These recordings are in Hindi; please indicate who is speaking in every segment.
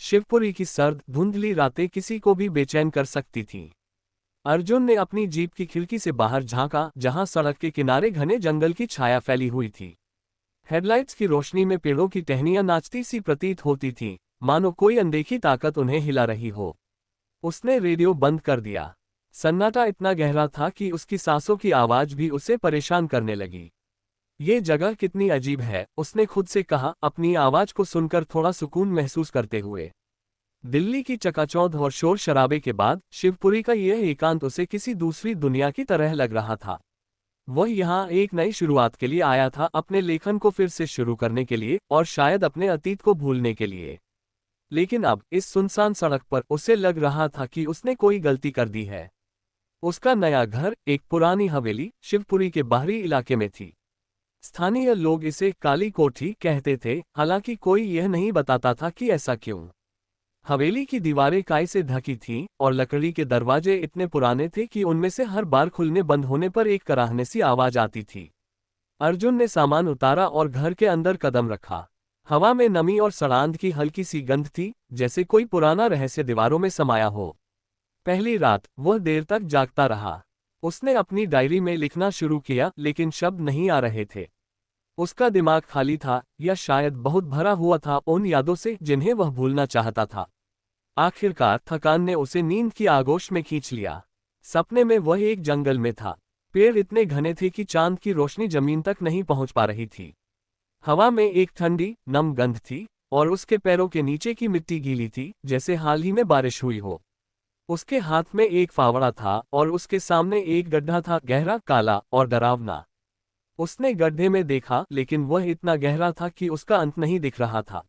Speaker 1: शिवपुरी की सर्द धुंधली रातें किसी को भी बेचैन कर सकती थीं। अर्जुन ने अपनी जीप की खिड़की से बाहर झांका, जहां सड़क के किनारे घने जंगल की छाया फैली हुई थी। हेडलाइट्स की रोशनी में पेड़ों की टहनियां नाचती सी प्रतीत होती थीं, मानो कोई अनदेखी ताकत उन्हें हिला रही हो। उसने रेडियो बंद कर दिया। सन्नाटा इतना गहरा था कि उसकी सांसों की आवाज भी उसे परेशान करने लगी। ये जगह कितनी अजीब है, उसने खुद से कहा, अपनी आवाज को सुनकर थोड़ा सुकून महसूस करते हुए। दिल्ली की चकाचौंध और शोर शराबे के बाद शिवपुरी का यह एकांत उसे किसी दूसरी दुनिया की तरह लग रहा था। वह यहाँ एक नई शुरुआत के लिए आया था, अपने लेखन को फिर से शुरू करने के लिए और शायद अपने अतीत को भूलने के लिए। लेकिन अब इस सुनसान सड़क पर उसे लग रहा था कि उसने कोई गलती कर दी है। उसका नया घर, एक पुरानी हवेली, शिवपुरी के बाहरी इलाके में थी। स्थानीय लोग इसे काली कोठी कहते थे, हालांकि कोई यह नहीं बताता था कि ऐसा क्यों। हवेली की दीवारें काई से ढकी थीं और लकड़ी के दरवाजे इतने पुराने थे कि उनमें से हर बार खुलने बंद होने पर एक कराहने सी आवाज आती थी। अर्जुन ने सामान उतारा और घर के अंदर कदम रखा। हवा में नमी और सड़ांध की हल्की सी गंध थी, जैसे कोई पुराना रहस्य दीवारों में समाया हो। पहली रात वह देर तक जागता रहा। उसने अपनी डायरी में लिखना शुरू किया, लेकिन शब्द नहीं आ रहे थे। उसका दिमाग खाली था, या शायद बहुत भरा हुआ था उन यादों से जिन्हें वह भूलना चाहता था। आखिरकार थकान ने उसे नींद की आगोश में खींच लिया। सपने में वह एक जंगल में था। पेड़ इतने घने थे कि चांद की रोशनी जमीन तक नहीं पहुंच पा रही थी। हवा में एक ठंडी, नम गंध थी और उसके पैरों के नीचे की मिट्टी गीली थी, जैसे हाल ही में बारिश हुई हो। उसके हाथ में एक फावड़ा था और उसके सामने एक गड्ढा था, गहरा, काला और डरावना। उसने गड्ढे में देखा, लेकिन वह इतना गहरा था कि उसका अंत नहीं दिख रहा था।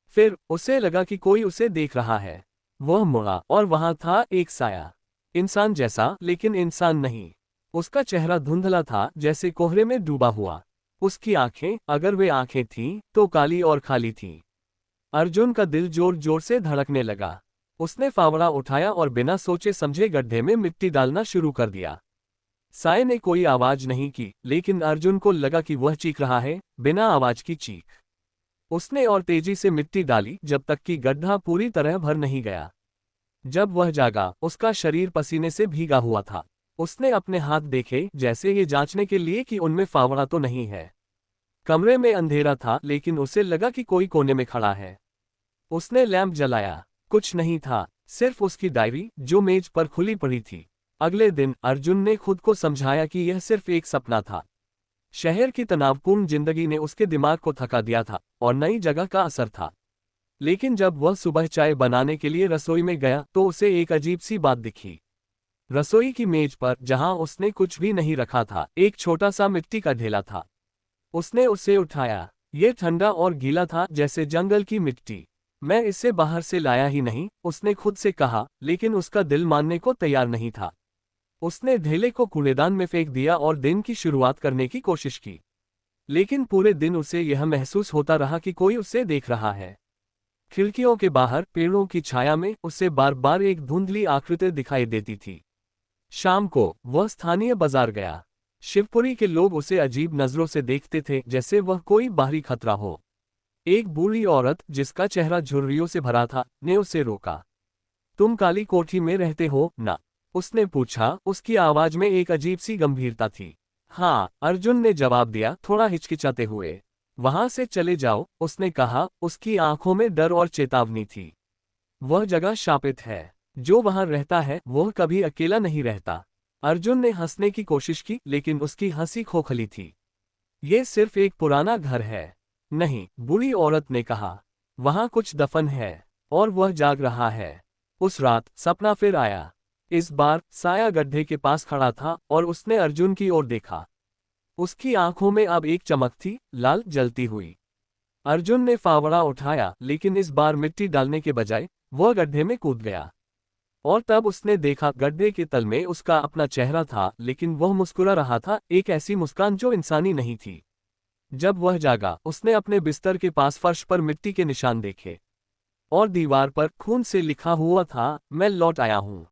Speaker 1: फिर उसे लगा कि कोई उसे देख रहा है। वह मुड़ा और वहां था एक साया, इंसान जैसा, लेकिन इंसान नहीं। उसका चेहरा धुंधला था, जैसे कोहरे में डूबा हुआ। उसकी आंखें, अगर वे आंखें थीं, तो काली और खाली थीं। अर्जुन का दिल जोर जोर से धड़कने लगा। उसने फावड़ा उठाया और बिना सोचे समझे गड्ढे में मिट्टी डालना शुरू कर दिया। साये ने कोई आवाज नहीं की, लेकिन अर्जुन को लगा कि वह चीख रहा है, बिना आवाज की चीख। उसने और तेजी से मिट्टी डाली, जब तक कि गड्ढा पूरी तरह भर नहीं गया। जब वह जागा, उसका शरीर पसीने से भीगा हुआ था। उसने अपने हाथ देखे, जैसे ये जांचने के लिए कि उनमें फावड़ा तो नहीं है। कमरे में अंधेरा था, लेकिन उसे लगा कि कोई कोने में खड़ा है। उसने लैंप जलाया। कुछ नहीं था, सिर्फ उसकी डायरी, जो मेज पर खुली पड़ी थी। अगले दिन अर्जुन ने खुद को समझाया कि यह सिर्फ एक सपना था। शहर की तनावपूर्ण जिंदगी ने उसके दिमाग को थका दिया था और नई जगह का असर था। लेकिन जब वह सुबह चाय बनाने के लिए रसोई में गया, तो उसे एक अजीब सी बात दिखी। रसोई की मेज पर, जहां उसने कुछ भी नहीं रखा था, एक छोटा सा मिट्टी का ढेला था। उसने उसे उठाया। यह ठंडा और गीला था, जैसे जंगल की मिट्टी। मैं इसे बाहर से लाया ही नहीं, उसने खुद से कहा, लेकिन उसका दिल मानने को तैयार नहीं था। उसने ढेले को कूड़ेदान में फेंक दिया और दिन की शुरुआत करने की कोशिश की। लेकिन पूरे दिन उसे यह महसूस होता रहा कि कोई उसे देख रहा है। खिड़कियों के बाहर, पेड़ों की छाया में, उसे बार बार एक धुंधली आकृति दिखाई देती थी। शाम को वह स्थानीय बाजार गया। शिवपुरी के लोग उसे अजीब नजरों से देखते थे, जैसे वह कोई बाहरी खतरा हो। एक बूढ़ी औरत, जिसका चेहरा झुर्रियों से भरा था, ने उसे रोका। तुम काली कोठी में रहते हो ना? उसने पूछा। उसकी आवाज में एक अजीब सी गंभीरता थी। हाँ, अर्जुन ने जवाब दिया, थोड़ा हिचकिचाते हुए। वहां से चले जाओ, उसने कहा। उसकी आंखों में डर और चेतावनी थी। वह जगह शापित है। जो वहां रहता है, वह कभी अकेला नहीं रहता। अर्जुन ने हंसने की कोशिश की, लेकिन उसकी हंसी खोखली थी। ये सिर्फ एक पुराना घर है। नहीं, बूढ़ी औरत ने कहा। वहां कुछ दफन है, और वह जाग रहा है। उस रात सपना फिर आया। इस बार साया गड्ढे के पास खड़ा था और उसने अर्जुन की ओर देखा। उसकी आंखों में अब एक चमक थी, लाल, जलती हुई। अर्जुन ने फावड़ा उठाया, लेकिन इस बार मिट्टी डालने के बजाय वह गड्ढे में कूद गया। और तब उसने देखा, गड्ढे के तल में उसका अपना चेहरा था, लेकिन वह मुस्कुरा रहा था, एक ऐसी मुस्कान जो इंसानी नहीं थी। जब वह जागा, उसने अपने बिस्तर के पास फर्श पर मिट्टी के निशान देखे और दीवार पर खून से लिखा हुआ था, मैं लौट आया हूं।